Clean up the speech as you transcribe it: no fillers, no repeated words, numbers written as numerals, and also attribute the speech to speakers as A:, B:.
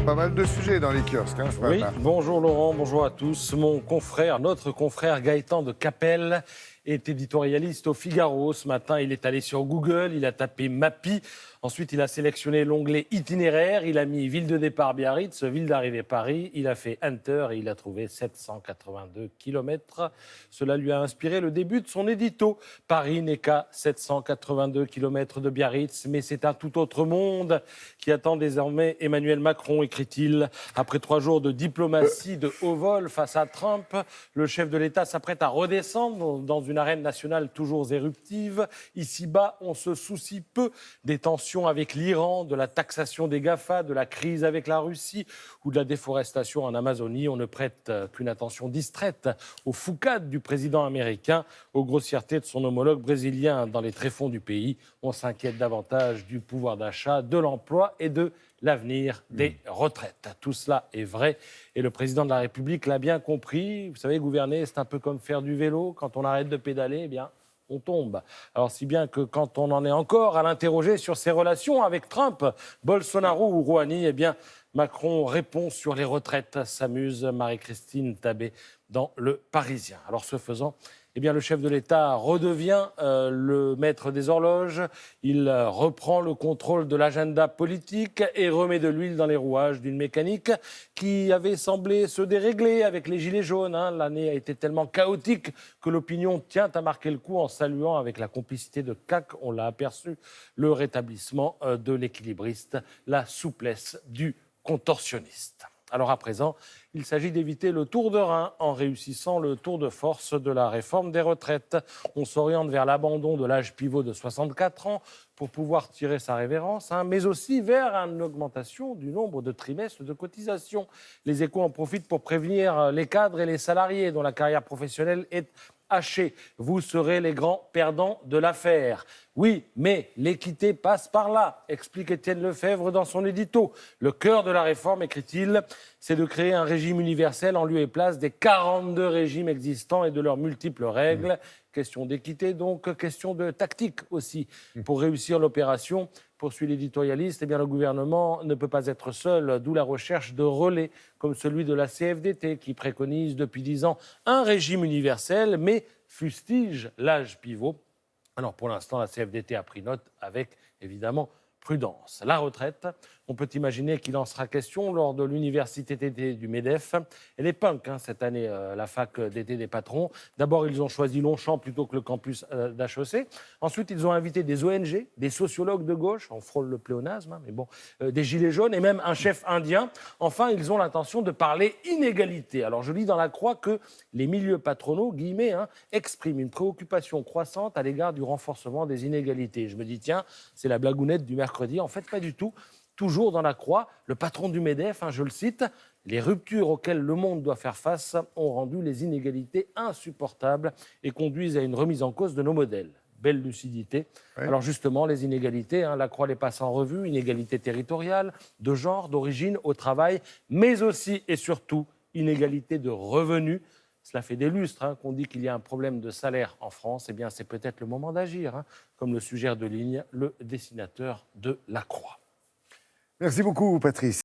A: pas mal de sujets dans les kiosques ce
B: Oui,
A: matin.
B: bonjour Laurent, bonjour à tous. Notre confrère Gaëtan de Capelle est éditorialiste au Figaro. Ce matin, il est allé sur Google, il a tapé Mappy. Ensuite, il a sélectionné l'onglet itinéraire. Il a mis ville de départ Biarritz, ville d'arrivée Paris. Il a fait Enter et il a trouvé 782 km. Cela lui a inspiré le début de son édito. Paris n'est qu'à 782 km de Biarritz, mais c'est un tout autre monde qui attend désormais Emmanuel Macron, écrit-il. Après 3 jours de diplomatie de haut vol face à Trump, le chef de l'État s'apprête à redescendre dans une arène nationale toujours éruptive. Ici-bas, on se soucie peu des tensions avec l'Iran, de la taxation des GAFA, de la crise avec la Russie ou de la déforestation en Amazonie. On ne prête qu'une attention distraite aux foucades du président américain, aux grossièretés de son homologue brésilien dans les tréfonds du pays. On s'inquiète davantage du pouvoir d'achat, de l'emploi et de l'avenir des retraites. Tout cela est vrai et le président de la République l'a bien compris. Vous savez, gouverner, c'est un peu comme faire du vélo. Quand on arrête de pédaler, eh bien, on tombe. Alors, si bien que quand on en est encore à l'interroger sur ses relations avec Trump, Bolsonaro ou Rouhani, eh bien, Macron répond sur les retraites, s'amuse Marie-Christine Tabé dans Le Parisien. Alors, ce faisant, eh bien, le chef de l'État redevient le maître des horloges. Il reprend le contrôle de l'agenda politique et remet de l'huile dans les rouages d'une mécanique qui avait semblé se dérégler avec les Gilets jaunes. L'année a été tellement chaotique que l'opinion tient à marquer le coup en saluant avec la complicité de CAC, on l'a aperçu, le rétablissement de l'équilibriste, la souplesse du contorsionniste. Alors à présent, il s'agit d'éviter le tour de rein en réussissant le tour de force de la réforme des retraites. On s'oriente vers l'abandon de l'âge pivot de 64 ans pour pouvoir tirer sa révérence, mais aussi vers une augmentation du nombre de trimestres de cotisation. Les Échos en profitent pour prévenir les cadres et les salariés dont la carrière professionnelle est hachée. Vous serez les grands perdants de l'affaire. Oui, mais l'équité passe par là, explique Étienne Lefebvre dans son édito. Le cœur de la réforme, écrit-il, c'est de créer un régime universel en lieu et place des 42 régimes existants et de leurs multiples règles. Question d'équité, donc, question de tactique aussi. Pour réussir l'opération, poursuit l'éditorialiste, eh bien, le gouvernement ne peut pas être seul, d'où la recherche de relais, comme celui de la CFDT, qui préconise depuis 10 ans un régime universel, mais fustige l'âge pivot. Alors, pour l'instant, la CFDT a pris note avec, évidemment, prudence. La retraite, on peut imaginer qu'il en sera question lors de l'université d'été du MEDEF. Elle est punk cette année, la fac d'été des patrons. D'abord, ils ont choisi Longchamp plutôt que le campus d'HEC. Ensuite, ils ont invité des ONG, des sociologues de gauche, on frôle le pléonasme, mais bon, des gilets jaunes et même un chef indien. Enfin, ils ont l'intention de parler inégalité. Alors, je lis dans La Croix que les milieux patronaux, guillemets, expriment une préoccupation croissante à l'égard du renforcement des inégalités. Je me dis, tiens, c'est la blagounette du mercredi. En fait, pas du tout. Toujours dans La Croix, le patron du MEDEF, je le cite, « Les ruptures auxquelles le monde doit faire face ont rendu les inégalités insupportables et conduisent à une remise en cause de nos modèles. » Belle lucidité. Oui. Alors justement, les inégalités, La Croix les passe en revue, inégalités territoriales, de genre, d'origine, au travail, mais aussi et surtout inégalités de revenus. Cela fait des lustres qu'on dit qu'il y a un problème de salaire en France. Eh bien, c'est peut-être le moment d'agir, comme le suggère de ligne le dessinateur de La Croix.
A: Merci beaucoup, Patrice.